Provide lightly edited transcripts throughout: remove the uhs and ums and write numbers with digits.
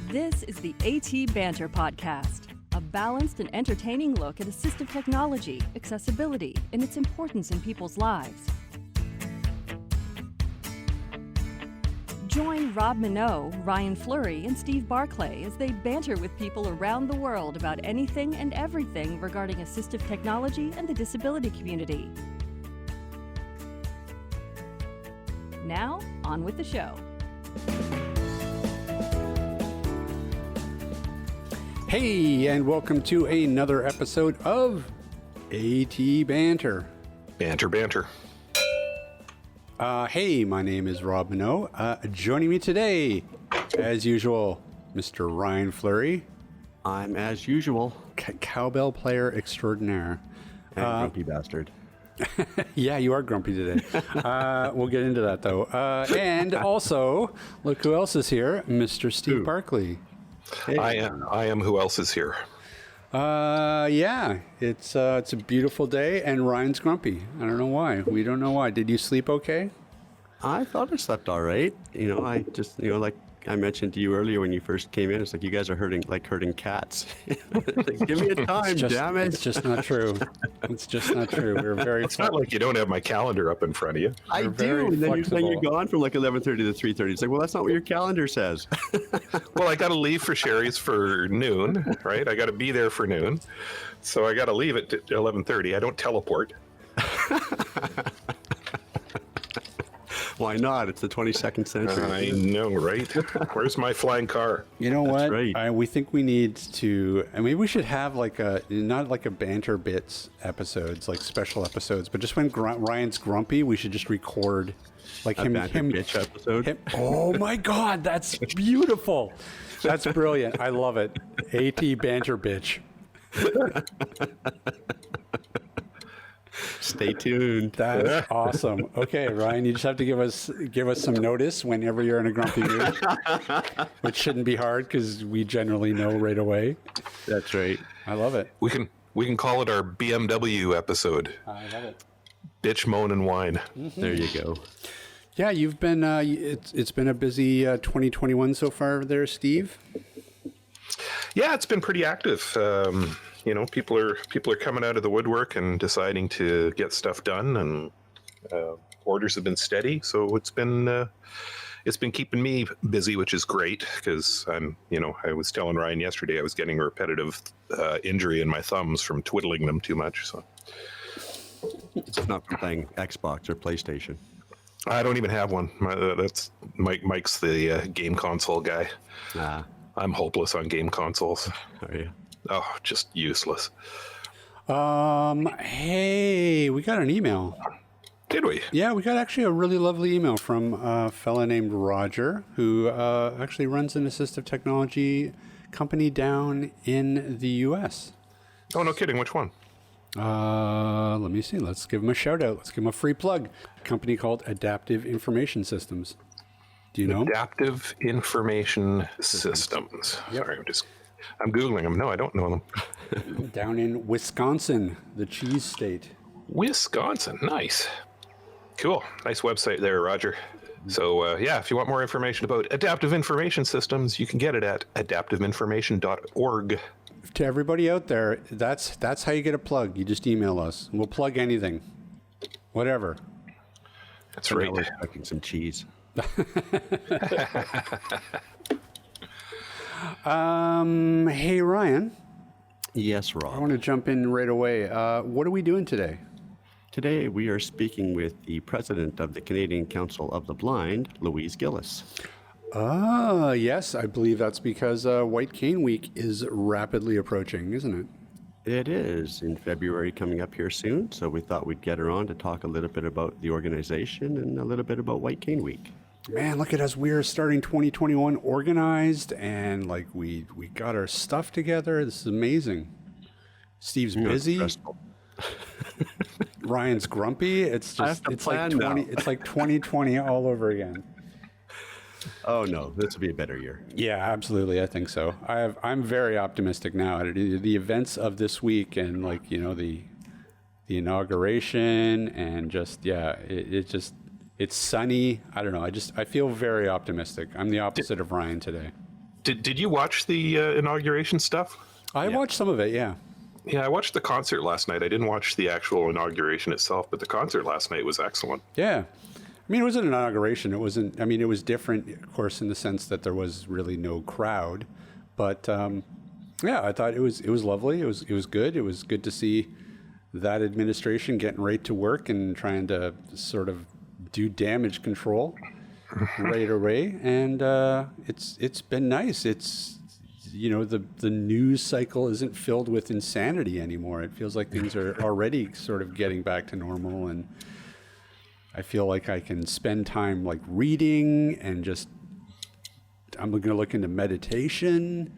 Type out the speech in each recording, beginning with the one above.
This is the AT Banter podcast, a balanced and entertaining look at assistive technology, accessibility, and its importance in people's lives. Join Rob Minot, Ryan Fleury, and Steve Barclay as they banter with people around the world about anything and everything regarding assistive technology and the disability community. Now, on with the show. Hey, and welcome to another episode of AT Banter. Banter. Hey, my name is Rob Minot. Joining me today, as usual, Mr. Ryan Fleury. I'm, as usual, Cowbell player extraordinaire. And grumpy bastard. Yeah, you are grumpy today. We'll get into that, though. And also, look who else is here, Mr. Steve Barclay. Hey. I am who else is here. Yeah, it's a beautiful day, and Ryan's grumpy. I don't know why. We don't know why. Did you sleep okay? I thought I slept all right. I just, like I mentioned to you earlier when you first came in, it's like you guys are hurting cats. Like, give me a time, damn it. It's just not true. It's just not true. We're very. It's not like you don't have my calendar up in front of you. I do. And then you're gone from like 11:30 to 3:30. It's like, well, that's not what your calendar says. Well, I got to leave for Sherry's for noon, right? I got to be there for noon, so I got to leave at 11:30. I don't teleport. Why not? It's the 22nd century. I know, right? Where's my flying car? You know what? Right. We think we need to. I mean, we should have not like a banter bits episodes, like special episodes, but just when Ryan's grumpy, we should just record like a banter bitch episode. Oh my God, that's beautiful. That's brilliant. I love it. AT banter bitch. Stay tuned. That's awesome. Okay, Ryan, you just have to give us some notice whenever you're in a grumpy mood, which shouldn't be hard because we generally know right away. That's right. I love it. We can call it our BMW episode. I love it. Bitch, moan, and whine. Mm-hmm. There you go. Yeah, you've been. It's been a busy 2021 so far, there, Steve. Yeah, it's been pretty active. People are coming out of the woodwork and deciding to get stuff done, and orders have been steady. So it's been keeping me busy, which is great because I was telling Ryan yesterday I was getting a repetitive injury in my thumbs from twiddling them too much. So it's not from playing Xbox or PlayStation. I don't even have one. That's Mike's the game console guy. I'm hopeless on game consoles. Are you? Oh, just useless. Hey, we got an email. Did we? Yeah, we got actually a really lovely email from a fella named Roger, who actually runs an assistive technology company down in the U.S. Oh, no kidding. Which one? Let me see. Let's give him a shout out. Let's give him a free plug. A company called Adaptive Information Systems. Do you know? Adaptive Information Systems. Yep. Sorry, I'm Googling them. No, I don't know them. Down in Wisconsin, the cheese state. Wisconsin. Nice. Cool. Nice website there, Roger. So, if you want more information about Adaptive Information Systems, you can get it at adaptiveinformation.org. To everybody out there, that's how you get a plug. You just email us. We'll plug anything. Whatever. That's right. We're expecting some cheese. Hey, Ryan. Yes, Rob. I want to jump in right away. What are we doing today? Today we are speaking with the president of the Canadian Council of the Blind, Louise Gillis. Yes, I believe that's because White Cane Week is rapidly approaching, isn't it? It is in February coming up here soon, so we thought we'd get her on to talk a little bit about the organization and a little bit about White Cane Week. Man, look at us. We're starting 2021 organized, and we got our stuff together. This is amazing. Steve's busy. Ryan's grumpy. It's just it's like 2020 all over again. Oh no, this will be a better year. Yeah, absolutely. I think so. I'm very optimistic now. The events of this week and the inauguration and it's sunny. I don't know. I feel very optimistic. I'm the opposite of Ryan today. Did you watch the inauguration stuff? I watched some of it, yeah. Yeah, I watched the concert last night. I didn't watch the actual inauguration itself, but the concert last night was excellent. Yeah. I mean, it wasn't an inauguration. It wasn't, I mean, it was different, of course, in the sense that there was really no crowd. But yeah, I thought it was lovely. It was good. It was good to see that administration getting right to work and trying to sort of do damage control right away. And it's been nice. It's, you know, the news cycle isn't filled with insanity anymore. It feels like things are already sort of getting back to normal, and I feel like I can spend time like reading and just, I'm going to look into meditation.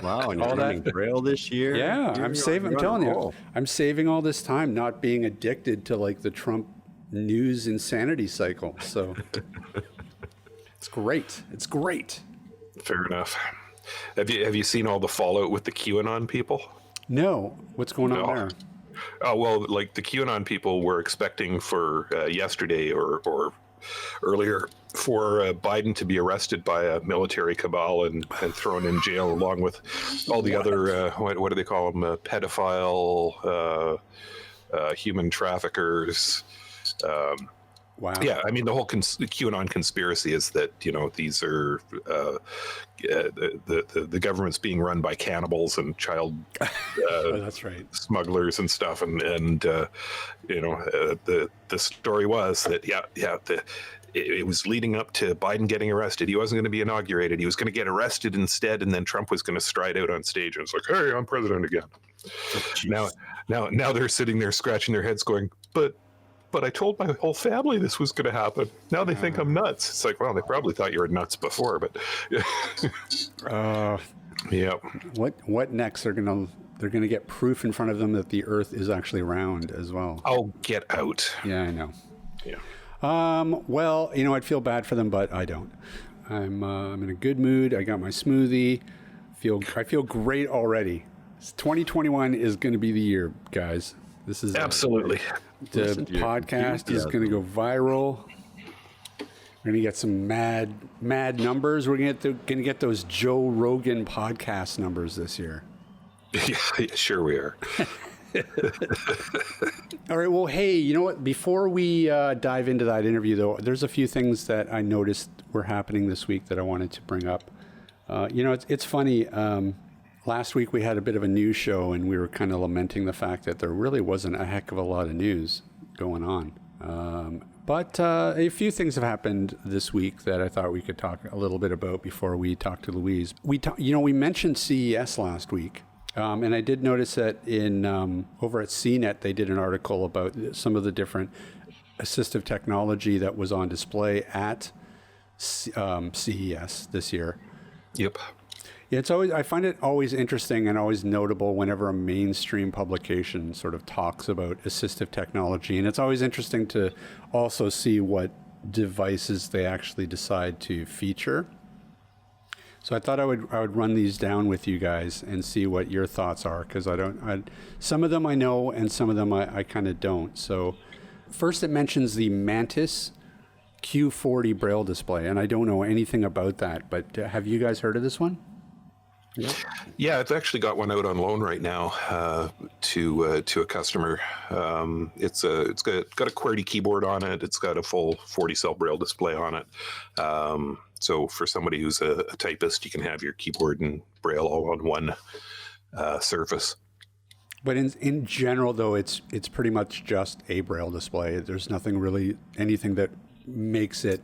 Wow, and you're learning Braille this year? Yeah, I'm telling you, I'm saving all this time not being addicted to like the Trump news insanity cycle. So it's great. It's great. Fair enough. Have you seen all the fallout with the QAnon people? No. What's going on there? Oh, well, like the QAnon people were expecting for yesterday or earlier for Biden to be arrested by a military cabal and thrown in jail along with all the other, what do they call them, pedophile, human traffickers. Wow. Yeah, I mean, the whole QAnon conspiracy is that, you know, these are the government's being run by cannibals and child oh, that's right. smugglers and stuff. And you know, the story was that, it was leading up to Biden getting arrested. He wasn't going to be inaugurated. He was going to get arrested instead, and then Trump was going to stride out on stage and it's like, hey, I'm president again. Oh, now they're sitting there scratching their heads going, but I told my whole family this was going to happen. Now they think I'm nuts. It's like, well, they probably thought you were nuts before, but yeah. What next? They're gonna get proof in front of them that the Earth is actually round as well. Oh, get out. Yeah, I know. Yeah. Well, you know, I'd feel bad for them, but I don't. I'm in a good mood. I got my smoothie. I feel great already. 2021 is going to be the year, guys. This is absolutely. The podcast is going to go viral. We're going to get some mad numbers. We're going to get those Joe Rogan podcast numbers this year. Yeah, sure we are. All right. Well, hey, you know what? Before we dive into that interview, though, there's a few things that I noticed were happening this week that I wanted to bring up. You know, it's funny. Last week we had a bit of a news show, and we were kind of lamenting the fact that there really wasn't a heck of a lot of news going on. But a few things have happened this week that I thought we could talk a little bit about before we talk to Louise. We mentioned CES last week. And I did notice that in over at CNET, they did an article about some of the different assistive technology that was on display at CES this year. Yep. Yeah, I find it always interesting and always notable whenever a mainstream publication sort of talks about assistive technology. And it's always interesting to also see what devices they actually decide to feature. So I thought I would run these down with you guys and see what your thoughts are, because some of them I know and some of them I kind of don't. So first it mentions the Mantis Q40 Braille display, and I don't know anything about that, but have you guys heard of this one? Yeah, I've actually got one out on loan right now to a customer. It's got a QWERTY keyboard on it. It's got a full 40-cell Braille display on it. So for somebody who's a typist, you can have your keyboard and Braille all on one surface. But in general, though, it's pretty much just a Braille display. There's anything that makes it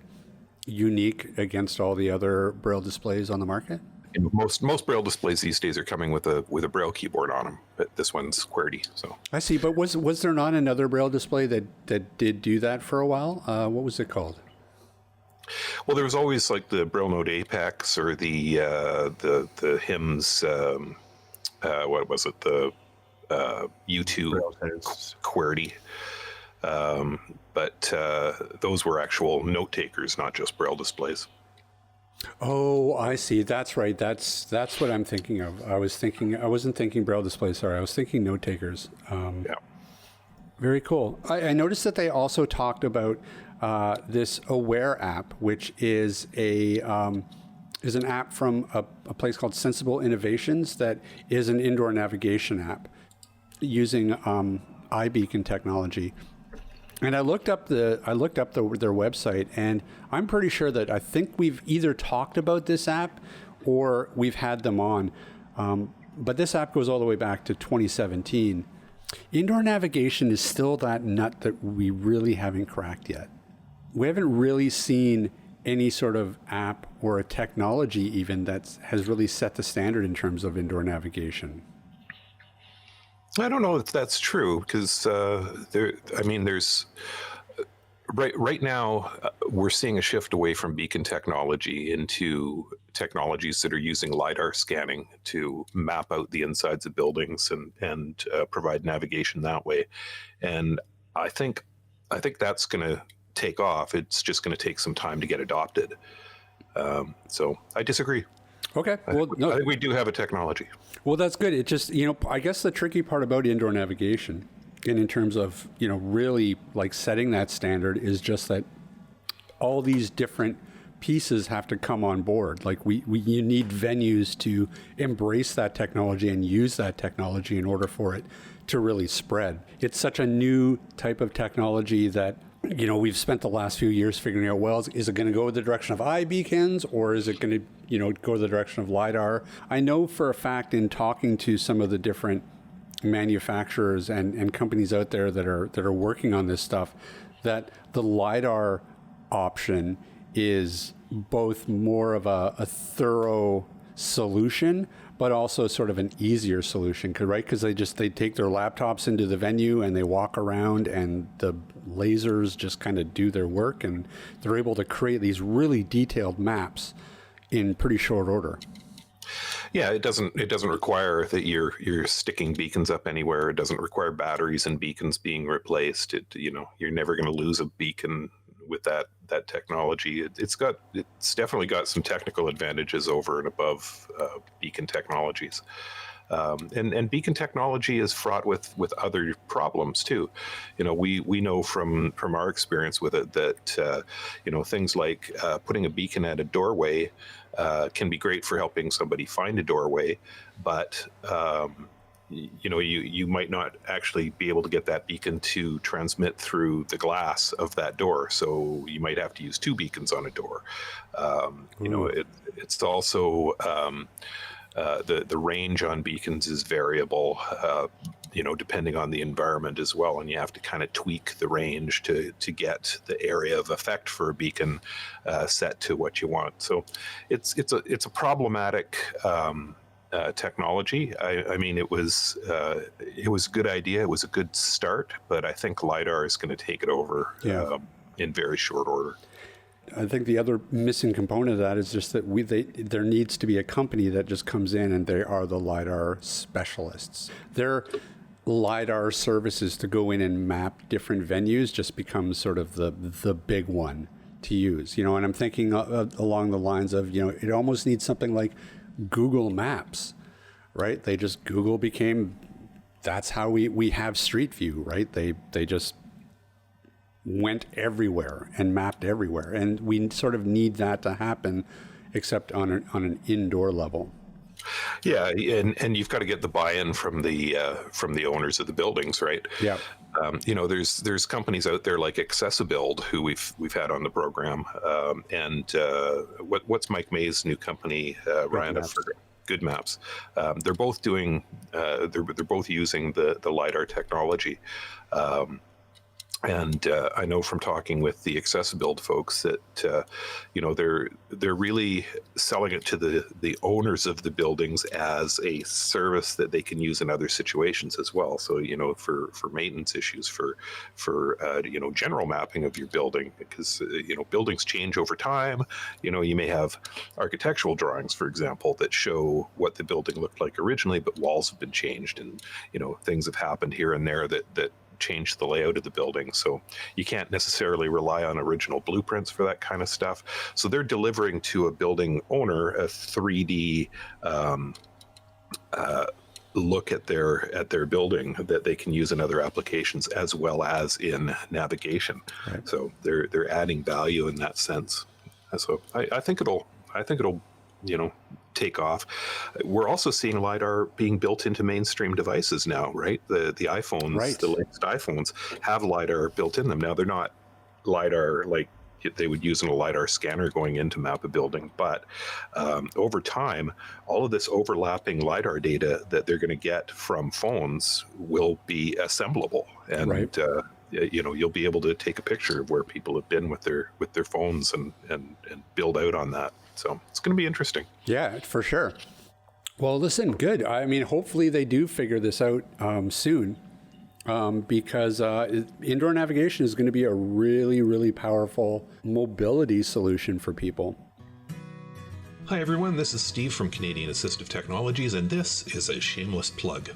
unique against all the other Braille displays on the market. And most Braille displays these days are coming with a Braille keyboard on them, but this one's QWERTY. So I see. But was there not another Braille display that did do that for a while? What was it called? Well, there was always like the Braille Note Apex or the HIMS. What was it? The U2 QWERTY. But those were actual note takers, not just Braille displays. Oh, I see. That's right. That's what I'm thinking of. I wasn't thinking Braille displays. Sorry, I was thinking note takers. Yeah. Very cool. I noticed that they also talked about this Aware app, which is a is an app from a place called Sensible Innovations that is an indoor navigation app using iBeacon technology. And I looked up their website, and I'm pretty sure that I think we've either talked about this app or we've had them on. But this app goes all the way back to 2017. Indoor navigation is still that nut that we really haven't cracked yet. We haven't really seen any sort of app or a technology even that has really set the standard in terms of indoor navigation. I don't know if that's true, because there's right now we're seeing a shift away from beacon technology into technologies that are using LiDAR scanning to map out the insides of buildings and provide navigation that way. And I think that's going to take off. It's just going to take some time to get adopted. So I disagree. Okay. Well, I think we do have a technology. Well, that's good. It just, I guess the tricky part about indoor navigation, and in terms of, really like setting that standard, is just that all these different pieces have to come on board. Like you need venues to embrace that technology and use that technology in order for it to really spread. It's such a new type of technology that, we've spent the last few years figuring out, well, is it going to go in the direction of iBeacons, or is it going to, go the direction of LiDAR? I know for a fact, in talking to some of the different manufacturers and companies out there that are working on this stuff, that the LiDAR option is both more of a thorough solution, but also sort of an easier solution, right? Because they take their laptops into the venue and they walk around, and the lasers just kind of do their work, and they're able to create these really detailed maps in pretty short order. Yeah, it doesn't require that you're sticking beacons up anywhere. It doesn't require batteries and beacons being replaced. You're never going to lose a beacon with that technology. It's definitely got some technical advantages over and above beacon technologies. And beacon technology is fraught with other problems too. We know from our experience with it that things like putting a beacon at a doorway can be great for helping somebody find a doorway, but you might not actually be able to get that beacon to transmit through the glass of that door. So you might have to use two beacons on a door. It's also the range on beacons is variable, depending on the environment as well, and you have to kind of tweak the range to get the area of effect for a beacon set to what you want. So it's a problematic technology. I mean, it was a good idea. It was a good start, but I think LiDAR is going to take it over in very short order. I think the other missing component of that is just that there needs to be a company that just comes in and they are the LiDAR specialists. Their LiDAR services to go in and map different venues just becomes sort of the big one to use. And I'm thinking along the lines of, it almost needs something like Google Maps, right? Google became, that's how we have Street View, right? They just went everywhere and mapped everywhere, and we sort of need that to happen, except on an indoor level. Yeah, and you've got to get the buy-in from the owners of the buildings, right? Yeah. There's companies out there like Accessibuild who we've had on the program, and what's Mike May's new company, Ryan, for Good Maps. They're both doing they're both using the LiDAR technology. And I know from talking with the Accessibuild folks that they're really selling it to the owners of the buildings as a service that they can use in other situations as well. So for maintenance issues, for general mapping of your building, because buildings change over time. You may have architectural drawings, for example, that show what the building looked like originally, but walls have been changed, and things have happened here and there that change the layout of the building. So you can't necessarily rely on original blueprints for that kind of stuff. So they're delivering to a building owner a 3D look at their building that they can use in other applications as well as in navigation. Right. So they're adding value in that sense. So I think it'll take off. We're also seeing LiDAR being built into mainstream devices now, right? The iPhones, Right. the latest iPhones have LiDAR built in them. Now, they're not LiDAR like they would use in a LiDAR scanner going in to map a building, but over time, all of this overlapping LiDAR data that they're going to get from phones will be assemblable, and Right. You'll be able to take a picture of where people have been with their phones and build out on that. So it's going to be interesting. Yeah, for sure. Well, listen, good. I mean, hopefully they do figure this out soon, because indoor navigation is going to be a really, really powerful mobility solution for people. Hi everyone, this is Steve from Canadian Assistive Technologies, and this is a shameless plug.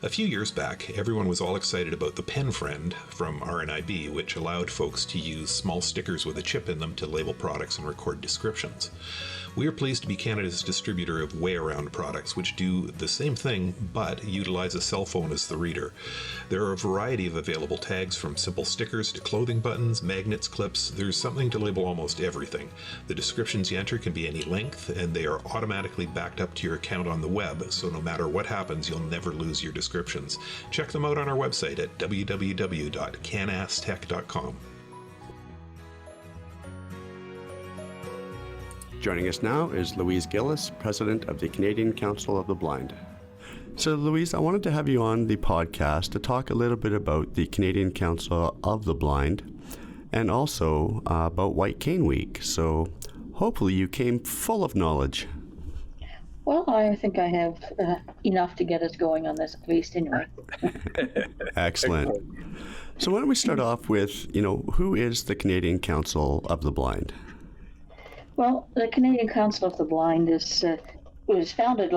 A few years back, everyone was all excited about the Pen Friend from RNIB, which allowed folks to use small stickers with a chip in them to label products and record descriptions. We are pleased to be Canada's distributor of Way Around products, which do the same thing, but utilize a cell phone as the reader. There are a variety of available tags, from simple stickers to clothing buttons, magnets, clips. There's something to label almost everything. The descriptions you enter can be any length, and they are automatically backed up to your account on the web, so no matter what happens, you'll never lose your descriptions. Check them out on our website at www.canastech.com. Joining us now is Louise Gillis, President of the Canadian Council of the Blind. So, Louise, I wanted to have you on the podcast to talk a little bit about the Canadian Council of the Blind and also about White Cane Week. So, hopefully you came full of knowledge. Well, I think I have enough to get us going on this, at least anyway. Excellent. So, why don't we start off with, who is the Canadian Council of the Blind? Well, the Canadian Council of the Blind was founded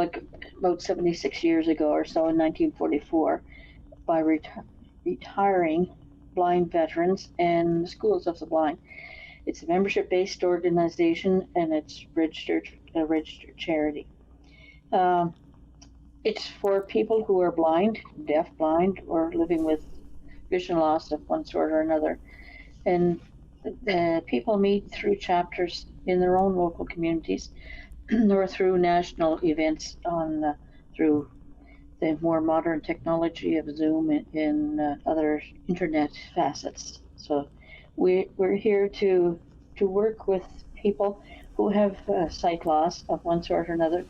about 76 years ago or so, in 1944, by retiring blind veterans and schools of the blind. It's a membership-based organization, and it's a registered charity. It's for people who are blind, deaf, blind, or living with vision loss of one sort or another. And people meet through chapters in their own local communities or through national events through the more modern technology of Zoom and other internet facets. So we're here to work with people who have sight loss of one sort or another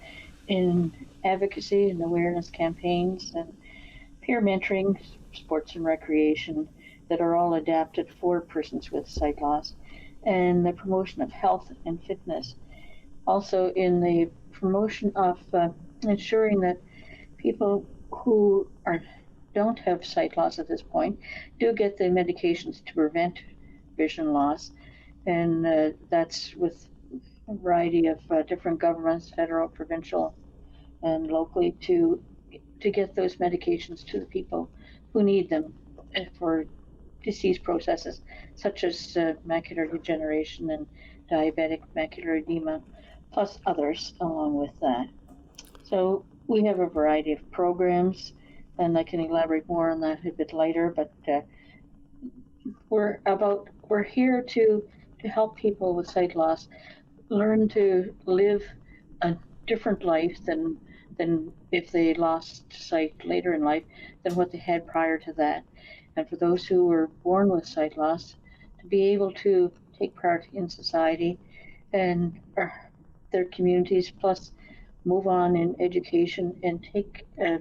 in advocacy and awareness campaigns and peer mentoring, sports and recreation that are all adapted for persons with sight loss, and the promotion of health and fitness. Also in the promotion of ensuring that people who don't have sight loss at this point do get the medications to prevent vision loss, and that's with a variety of different governments, federal, provincial, and locally, to get those medications to the people who need them for disease processes such as macular degeneration and diabetic macular edema, plus others along with that. So we have a variety of programs, and I can elaborate more on that a bit later, but we're here to help people with sight loss learn to live a different life than if they lost sight later in life than what they had prior to that. And for those who were born with sight loss, to be able to take part in society and their communities, plus move on in education and take a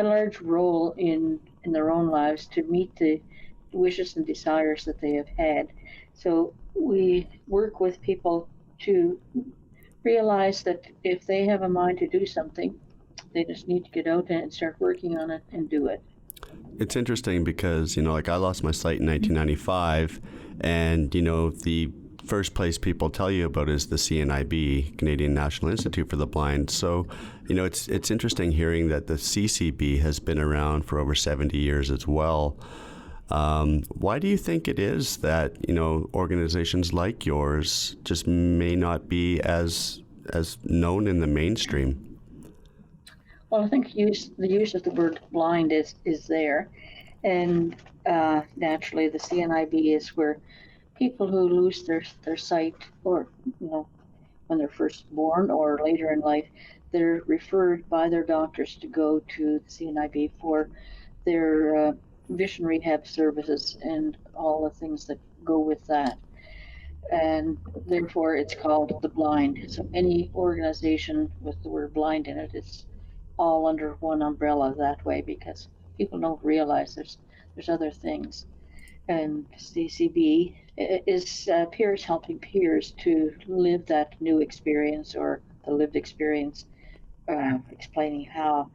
large role in their own lives to meet the wishes and desires that they have had. So we work with people to realize that if they have a mind to do something, they just need to get out and start working on it and do it. It's interesting because, I lost my sight in 1995, and, the first place people tell you about is the CNIB, Canadian National Institute for the Blind. So, it's interesting hearing that the CCB has been around for over 70 years as well. Why do you think it is that, organizations like yours just may not be as known in the mainstream? Well, I think the use of the word blind is there, and naturally the CNIB is where people who lose their sight or when they're first born or later in life, they're referred by their doctors to go to the CNIB for their vision rehab services and all the things that go with that. And therefore it's called the blind. So any organization with the word blind in it, it's all under one umbrella that way, because people don't realize there's other things. And CCB is peers helping peers to live that new experience or the lived experience, explaining how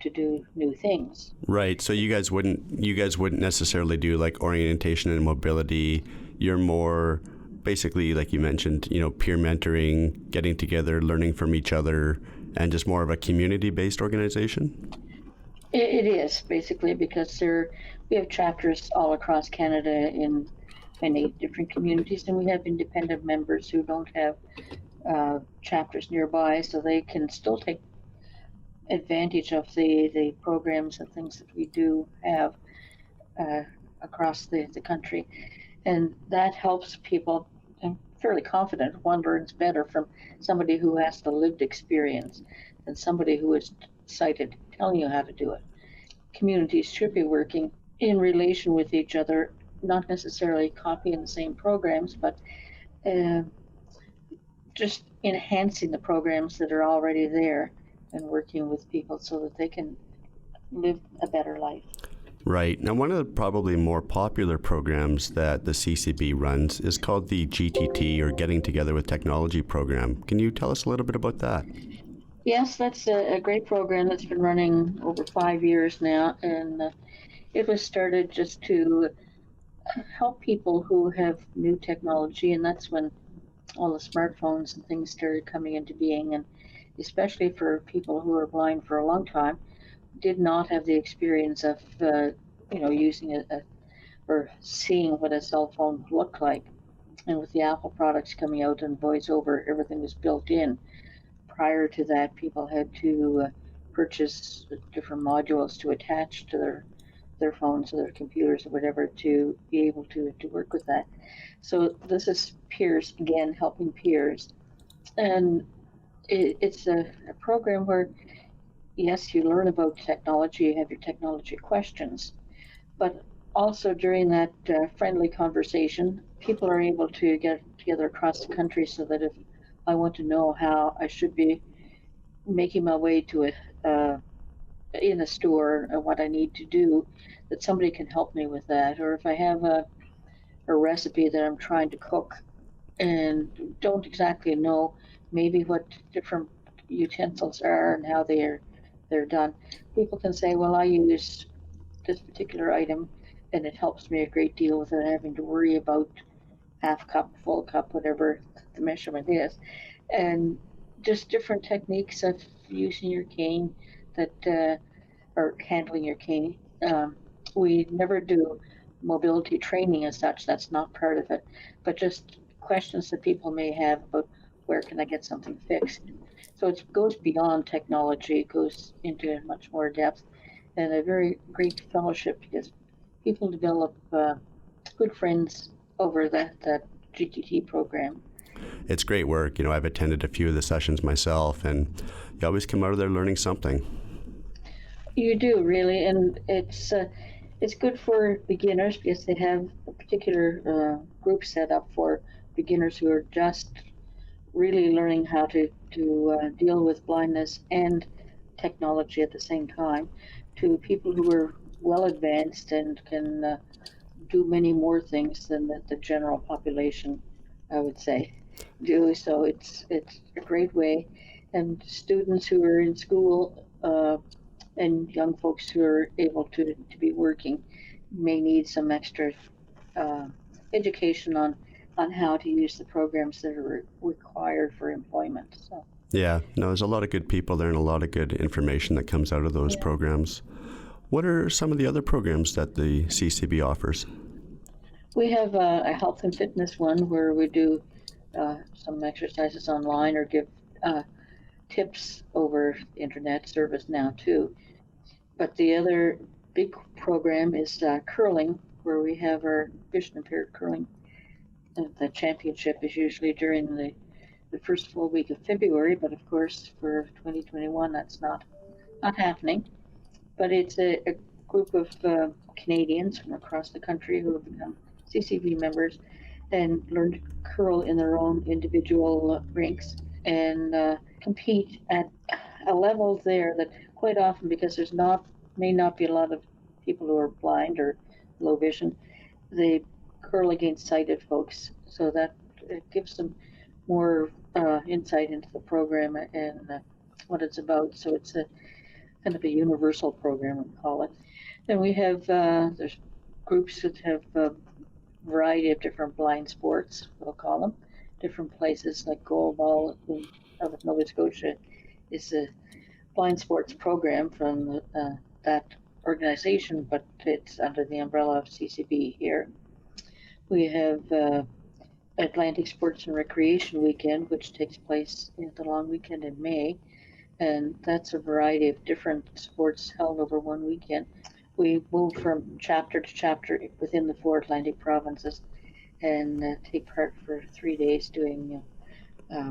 to do new things. Right. So you guys wouldn't necessarily do like orientation and mobility. You're more basically, like you mentioned, peer mentoring, getting together, learning from each other, and just more of a community-based organization? It is, basically, because we have chapters all across Canada in many different communities, and we have independent members who don't have chapters nearby, so they can still take advantage of the programs and things that we do have across the country. And that helps people. I'm fairly confident one learns better from somebody who has the lived experience than somebody who is sighted telling you how to do it. Communities should be working in relation with each other, not necessarily copying the same programs, but just enhancing the programs that are already there and working with people so that they can live a better life. Right. Now, one of the probably more popular programs that the CCB runs is called the GTT, or Getting Together with Technology program. Can you tell us a little bit about that? Yes, that's a great program that's been running over 5 years now, and it was started just to help people who have new technology, and that's when all the smartphones and things started coming into being, and especially for people who are blind for a long time, did not have the experience of using it or seeing what a cell phone looked like. And with the Apple products coming out and voiceover, everything was built in. Prior to that, people had to purchase different modules to attach to their phones or their computers or whatever to be able to work with that. So this is peers, again, helping peers. And it's a program where, yes, you learn about technology, you have your technology questions, but also during that friendly conversation, people are able to get together across the country so that if I want to know how I should be making my way to in a store and what I need to do, that somebody can help me with that. Or if I have a recipe that I'm trying to cook and don't exactly know maybe what different utensils are and how they're done, people can say, well, I use this particular item and it helps me a great deal without having to worry about half cup, full cup, whatever the measurement is. And just different techniques of using your cane or handling your cane. We never do mobility training as such, that's not part of it, but just questions that people may have about where can I get something fixed. So it goes beyond technology, it goes into much more depth, and a very great fellowship because people develop good friends over that GTT program. It's great work. I've attended a few of the sessions myself, and you always come out of there learning something. You do, really, and it's good for beginners because they have a particular group set up for beginners who are just really learning how to deal with blindness and technology at the same time, to people who are well advanced and can do many more things than the general population, I would say, do. So it's a great way. And students who are in school and young folks who are able to be working may need some extra education on how to use the programs that are required for employment. So. Yeah, no, there's a lot of good people there and a lot of good information that comes out of those programs. What are some of the other programs that the CCB offers? We have a health and fitness one where we do some exercises online or give tips over internet service now too. But the other big program is curling, where we have our vision impaired curling. The championship is usually during the the first full week of February, but of course for 2021 that's not happening. But it's a group of Canadians from across the country who have become CCB members and learn to curl in their own individual rinks and compete at a level there that quite often, because may not be a lot of people who are blind or low vision, they curl against sighted folks, so that it gives them more insight into the program and what it's about. So it's a kind of a universal program, we call it. Then we have there's groups that have a variety of different blind sports, we'll call them. Different places like Goalball out of Nova Scotia is a blind sports program from that organization, but it's under the umbrella of CCB here. We have Atlantic Sports and Recreation Weekend, which takes place in the long weekend in May, and that's a variety of different sports held over one weekend. We move from chapter to chapter within the 4 Atlantic provinces and take part for 3 days doing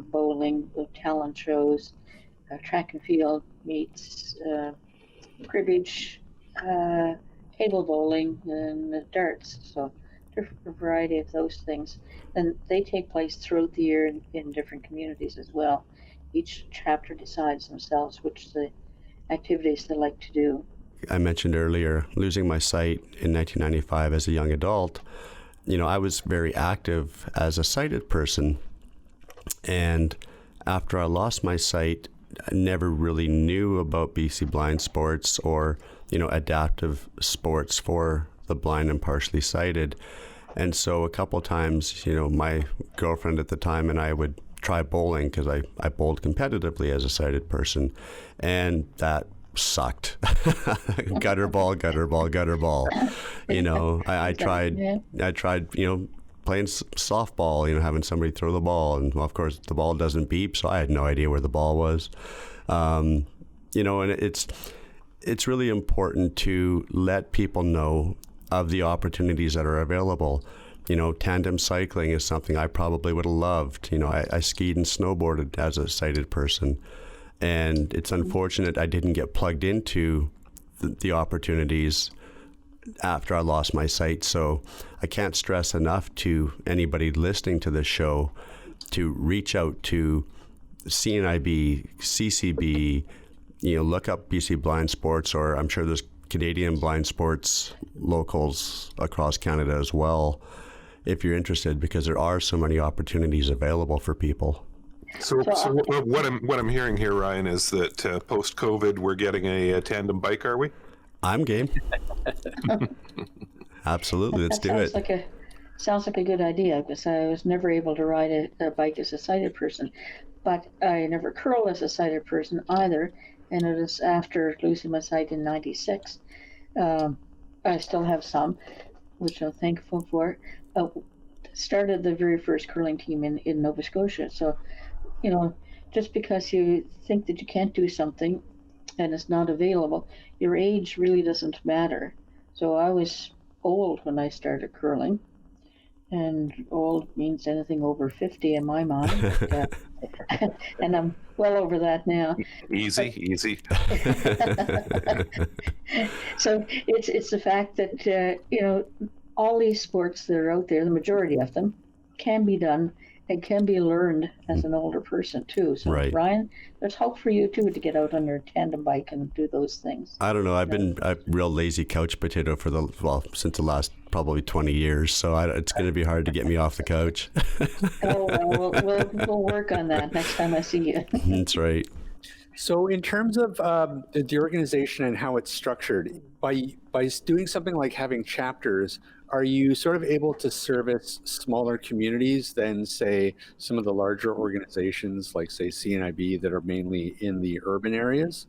bowling, talent shows, track and field meets, cribbage, table bowling, and darts. So a variety of those things. And they take place throughout the year in different communities as well. Each chapter decides themselves which the activities they like to do. I mentioned earlier losing my sight in 1995 as a young adult. You know, I was very active as a sighted person. And after I lost my sight, I never really knew about BC Blind Sports or, you know, adaptive sports for the blind and partially sighted. And so a couple times, you know, my girlfriend at the time and I would try bowling because I bowled competitively as a sighted person. And that sucked. gutter ball. You know, I tried, you know, playing softball, you know, having somebody throw the ball. And well, of course, the ball doesn't beep, so I had no idea where the ball was. You know, and it's really important to let people know of the opportunities that are available. You know, tandem cycling is something I probably would have loved. You know, I skied and snowboarded as a sighted person. And it's unfortunate I didn't get plugged into the opportunities after I lost my sight. So I can't stress enough to anybody listening to this show to reach out to CNIB, CCB, you know, look up BC Blind Sports, or I'm sure there's Canadian blind sports locals across Canada as well, if you're interested, because there are so many opportunities available for people. So what I'm hearing here, Ryan, is that post-COVID, we're getting a tandem bike, are we? I'm game. Absolutely, let's do it. Sounds like a good idea, because I was never able to ride a bike as a sighted person, but I never curled as a sighted person either. And it was after losing my sight in '96. I still have some, which I'm thankful for. Started the very first curling team in Nova Scotia. So, you know, just because you think that you can't do something and it's not available, your age really doesn't matter. So I was old when I started curling, and old means anything over 50 in my mind. But, and I'm well over that now. Easy. So it's the fact that you know, all these sports that are out there, the majority of them, can be done and can be learned as an older person too. So right. Ryan, there's hope for you too to get out on your tandem bike and do those things. I don't know. I've been a real lazy couch potato since the last probably 20 years. So it's going to be hard to get me off the couch. Oh, well, we'll work on that next time I see you. That's right. So in terms of the organization and how it's structured, by doing something like having chapters, are you sort of able to service smaller communities than, say, some of the larger organizations like, say, CNIB that are mainly in the urban areas?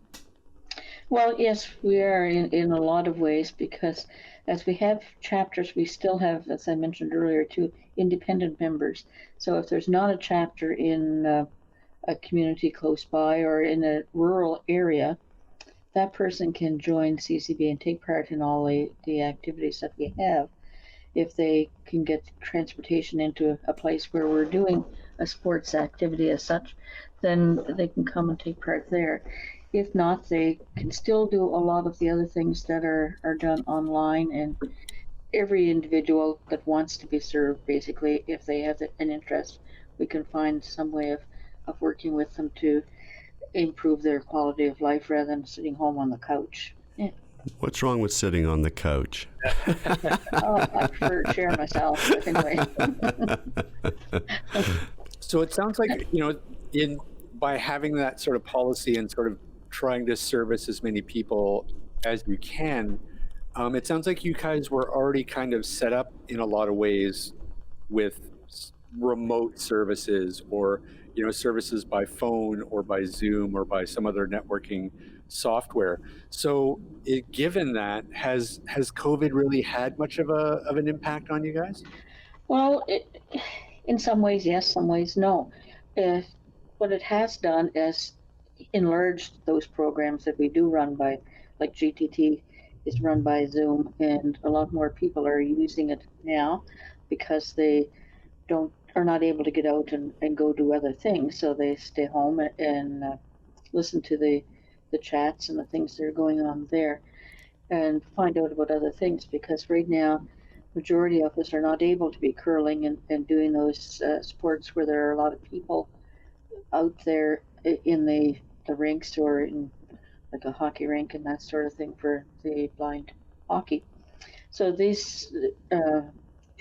Well, yes, we are in a lot of ways, because as we have chapters, we still have, as I mentioned earlier, 2 independent members. So if there's not a chapter in a community close by or in a rural area, that person can join CCB and take part in all the activities that we have, if they can get transportation into a place where we're doing a sports activity as such, then they can come and take part there. If not, they can still do a lot of the other things that are done online, and every individual that wants to be served, basically, if they have an interest, we can find some way of working with them to improve their quality of life rather than sitting home on the couch. Yeah. What's wrong with sitting on the couch? Oh, I prefer a chair myself, but anyway. So it sounds like, in by having that sort of policy and sort of trying to service as many people as you can, it sounds like you guys were already kind of set up in a lot of ways with remote services, or services by phone or by Zoom or by some other networking software. So given that, has COVID really had much of an impact on you guys? Well, in some ways, yes, some ways, no. What it has done is enlarged those programs that we do run by, like GTT is run by Zoom, and a lot more people are using it now because they are not able to get out and go do other things, so they stay home and listen to the chats and the things that are going on there and find out about other things, because right now majority of us are not able to be curling and doing those sports where there are a lot of people out there in the rinks, or in like a hockey rink and that sort of thing for the blind hockey. So these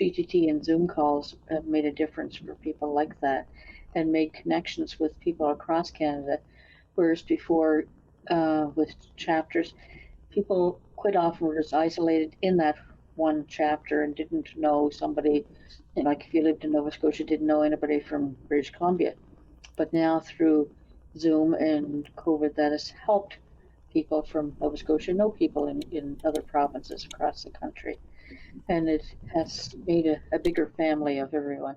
GTT and Zoom calls have made a difference for people like that, and made connections with people across Canada, whereas before with chapters, people quite often were just isolated in that one chapter and didn't know somebody, like if you lived in Nova Scotia, didn't know anybody from British Columbia. But now through Zoom and COVID, that has helped people from Nova Scotia know people in other provinces across the country. And it has made a bigger family of everyone.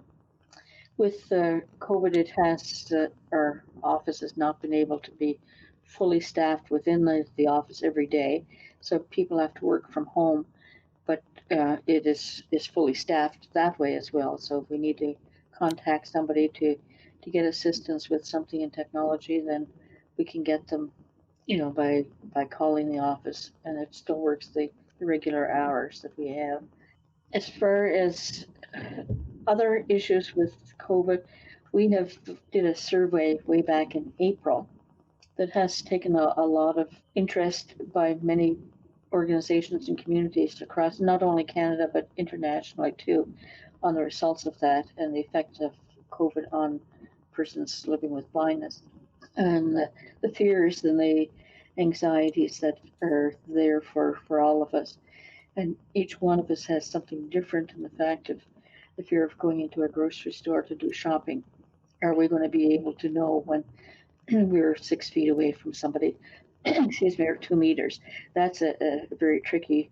With COVID, it has, our office has not been able to be fully staffed within the office every day. So people have to work from home, but it is fully staffed that way as well. So if we need to contact somebody to get assistance with something in technology, then we can get them, by calling the office, and it still works the regular hours that we have. As far as other issues with COVID, we have did a survey way back in April that has taken a lot of interest by many organizations and communities across not only Canada but internationally too, on the results of that and the effect of COVID on persons living with blindness, and the fears and the anxieties that are there for all of us. And each one of us has something different in the fact of the fear of going into a grocery store to do shopping. Are we going to be able to know when we're 6 feet away from somebody, excuse me, or 2 meters? That's a very tricky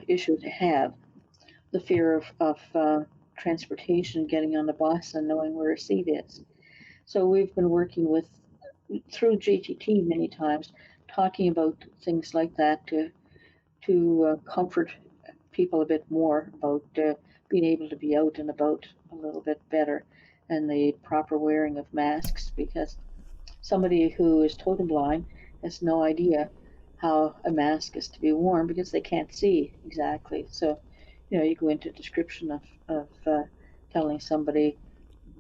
issue to have. The fear of transportation, getting on the bus and knowing where a seat is. So we've been working through GTT many times, talking about things like that to comfort people a bit more about being able to be out and about a little bit better, and the proper wearing of masks, because somebody who is totally blind has no idea how a mask is to be worn because they can't see exactly. So, you go into description of telling somebody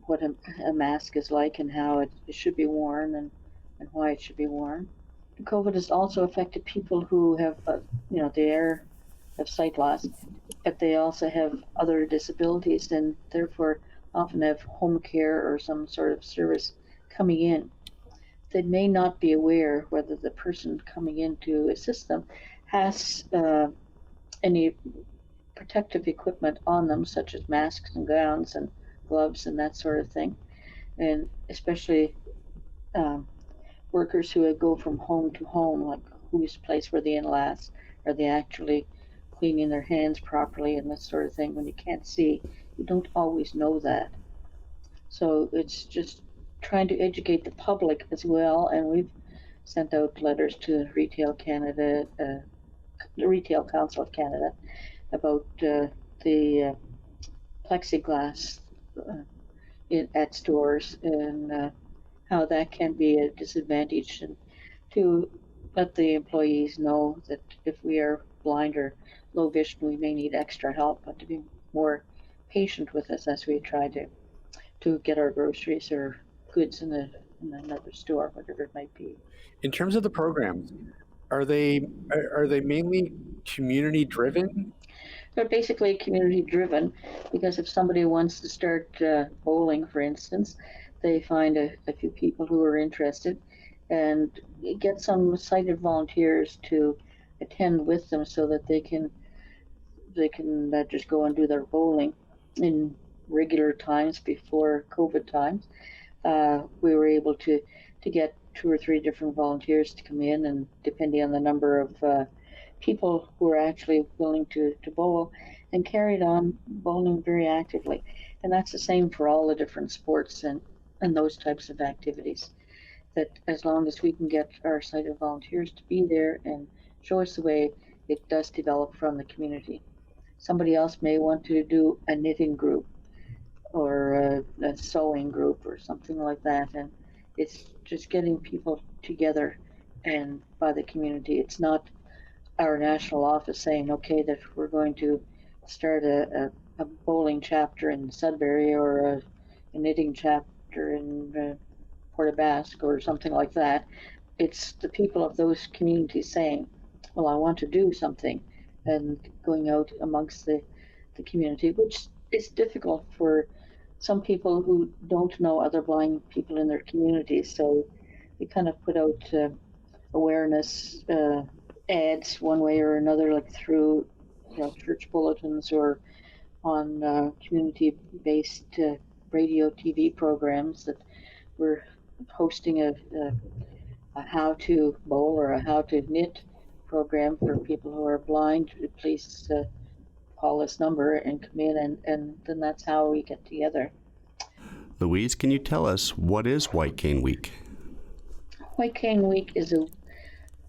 what a mask is like and how it should be worn and why it should be worn. COVID has also affected people who have, they have sight loss, but they also have other disabilities and therefore often have home care or some sort of service coming in. They may not be aware whether the person coming in to assist them has any protective equipment on them, such as masks and gowns and gloves and that sort of thing. And especially workers who go from home to home, like whose place were they in last? Are they actually cleaning their hands properly and that sort of thing? When you can't see, you don't always know that. So it's just trying to educate the public as well. And we've sent out letters to Retail Canada, the Retail Council of Canada, about the plexiglass at stores, and how that can be a disadvantage, and to let the employees know that if we are blind or low vision, we may need extra help, but to be more patient with us as we try to get our groceries or goods in another store, whatever it might be. In terms of the programs, are they mainly community driven? They're basically community driven, because if somebody wants to start bowling, for instance, they find a few people who are interested and get some sighted volunteers to attend with them so that they can just go and do their bowling in regular times before COVID times. We were able to get 2 or 3 different volunteers to come in, and depending on the number of people who are actually willing to bowl, and carried on bowling very actively. And that's the same for all the different sports and those types of activities. That as long as we can get our sighted volunteers to be there and show us the way, it does develop from the community. Somebody else may want to do a knitting group or a sewing group or something like that, and it's just getting people together and by the community. It's not our national office saying, okay, that we're going to start a bowling chapter in Sudbury or a knitting chapter in Port aux Basques or something like that. It's the people of those communities saying, well, I want to do something, and going out amongst the community, which is difficult for some people who don't know other blind people in their communities. So we kind of put out awareness ads one way or another, like through church bulletins or on community-based radio, TV programs, that we're hosting a how to bowl or a how to knit program for people who are blind. Please call this number and come in, and then that's how we get together. Louise, can you tell us, what is White Cane Week? White Cane Week is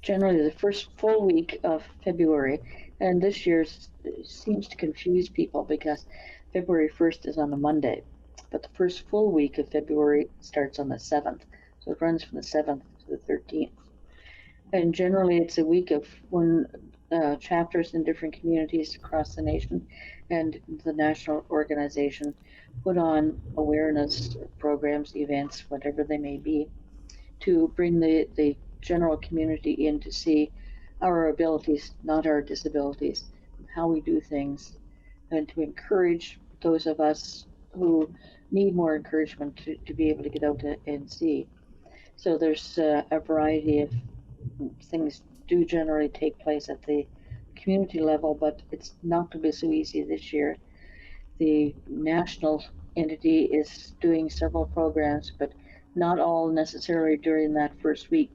generally the first full week of February, and this year seems to confuse people because February 1st is on a Monday, but the first full week of February starts on the 7th, so it runs from the 7th to the 13th. And generally it's a week of when chapters in different communities across the nation and the national organization put on awareness programs, events, whatever they may be, to bring the general community in to see our abilities, not our disabilities, how we do things, and to encourage those of us who need more encouragement to be able to get out and see. So there's a variety of things do generally take place at the community level, but it's not going to be so easy this year. The national entity is doing several programs, but not all necessarily during that first week,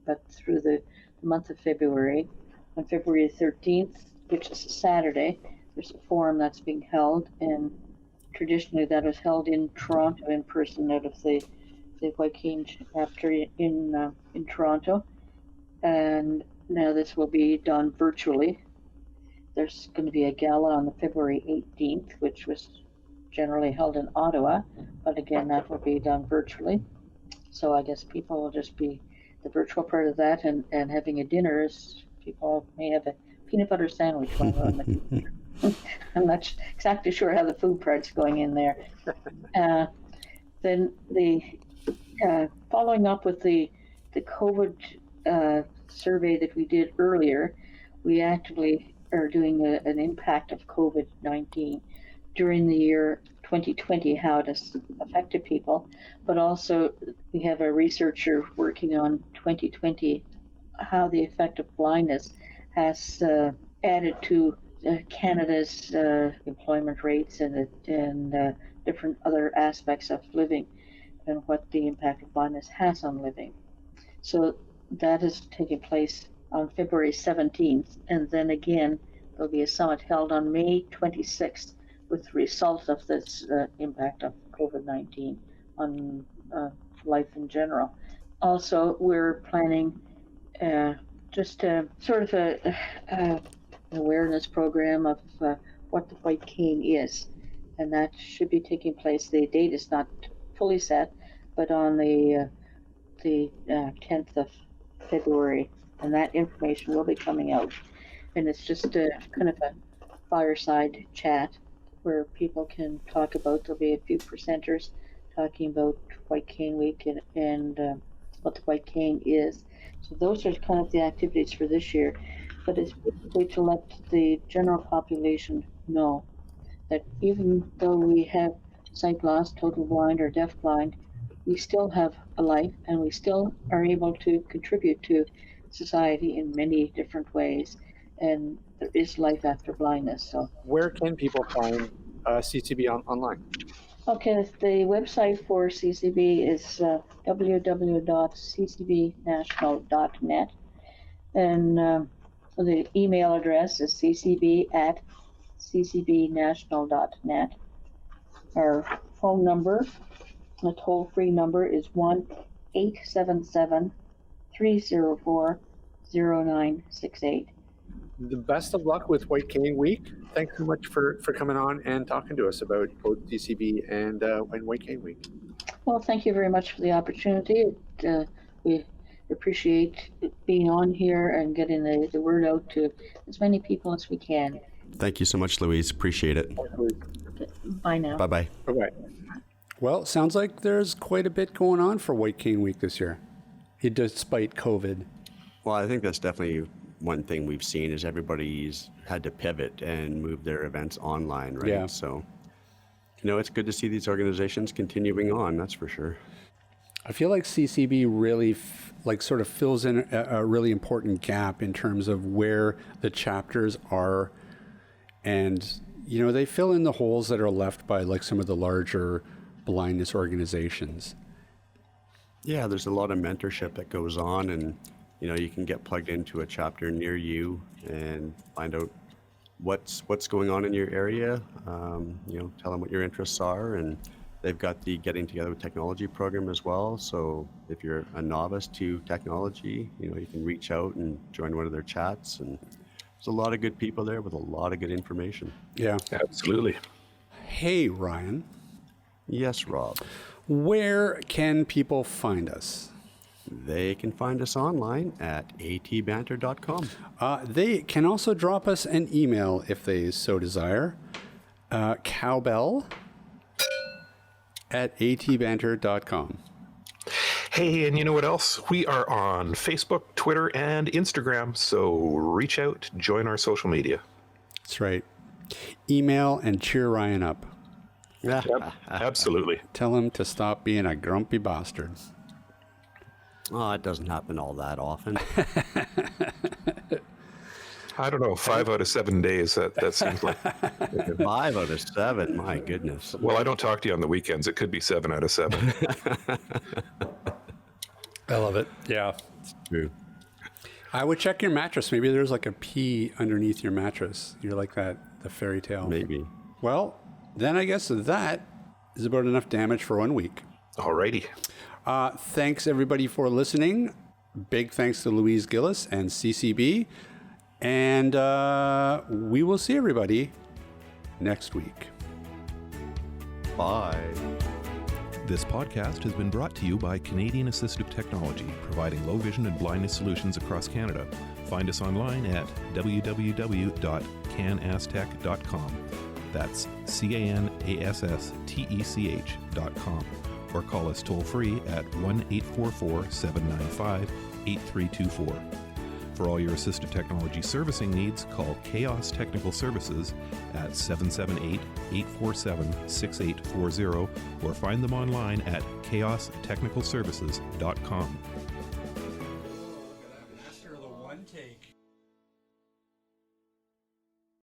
but through the month of February. On February 13th, which is a Saturday, there's a forum that's being held, and traditionally that was held in Toronto in person out of the White Cane chapter in Toronto. And now this will be done virtually. There's going to be a gala on the February 18th, which was generally held in Ottawa, but again, that will be done virtually. So I guess people will just be the virtual part of that, and having a dinner, as people may have a peanut butter sandwich while they're on the computer. I'm not exactly sure how the food part's going in there. Then the following up with the COVID survey that we did earlier, we actively are doing an impact of COVID-19 during the year 2020, how it has affected people, but also we have a researcher working on 2020, how the effect of blindness has added to Canada's employment rates and different other aspects of living, and what the impact of blindness has on living. So that is taking place on February 17th, and then again there'll be a summit held on May 26th with the results of this impact of COVID-19 on life in general. Also, we're planning just sort of an awareness program of what the White Cane is, and that should be taking place. The date is not fully set, but on the 10th of February, and that information will be coming out. And it's just a kind of a fireside chat where people can talk about, there'll be a few presenters talking about White Cane Week and what the White Cane is. So those are kind of the activities for this year, but it's basically to let the general population know that even though we have sight loss, total blind, or deaf blind, we still have a life and we still are able to contribute to society in many different ways. And there is life after blindness. So, where can people find CCB online? okay, the website for CCB is www.ccbnational.net, and the email address is ccb@ccbnational.net. Our phone number, the toll-free number, is 1-877-304-0968. The best of luck with White Cane Week. Thanks so much for coming on and talking to us about both CCB and White Cane Week. Well, thank you very much for the opportunity. We appreciate being on here and getting the word out to as many people as we can. Thank you so much, Louise. Appreciate it. Bye now. Bye-bye. Bye-bye. Well, sounds like there's quite a bit going on for White Cane Week this year, despite COVID. Well, I think that's definitely one thing we've seen is everybody's had to pivot and move their events online, right? Yeah. So, it's good to see these organizations continuing on, that's for sure. I feel like CCB really sort of fills in a really important gap in terms of where the chapters are. And, they fill in the holes that are left by like some of the larger blindness organizations. Yeah, there's a lot of mentorship that goes on, and you can get plugged into a chapter near you and find out what's going on in your area. Tell them what your interests are, and they've got the Getting Together with Technology program as well. So if you're a novice to technology, you can reach out and join one of their chats, and there's a lot of good people there with a lot of good information. Yeah. Absolutely. Hey, Ryan. Yes, Rob. Where can people find us? They can find us online at atbanter.com. They can also drop us an email if they so desire. cowbell@atbanter.com. Hey, and you know what else? We are on Facebook, Twitter, and Instagram. So reach out, join our social media. That's right. Email and cheer Ryan up. Yep, absolutely. Tell him to stop being a grumpy bastard. Oh, it doesn't happen all that often. I don't know, 5 out of 7 days, that seems like. 5 out of 7, my goodness. Well, I don't talk to you on the weekends. It could be 7 out of 7. I love it. Yeah. It's true. I would check your mattress. Maybe there's like a pea underneath your mattress. You're like the fairy tale. Maybe. Well, then I guess that is about enough damage for 1 week. Alrighty. Thanks everybody for listening. Big thanks to Louise Gillis and CCB. And we will see everybody next week. Bye. This podcast has been brought to you by Canadian Assistive Technology, providing low vision and blindness solutions across Canada. Find us online at www.canastech.com. That's CANASSTECH.com. Or call us toll free at 1-844-795-8324. For all your assistive technology servicing needs, call Chaos Technical Services at 778-847-6840 or find them online at chaostechnicalservices.com. Master of the one take.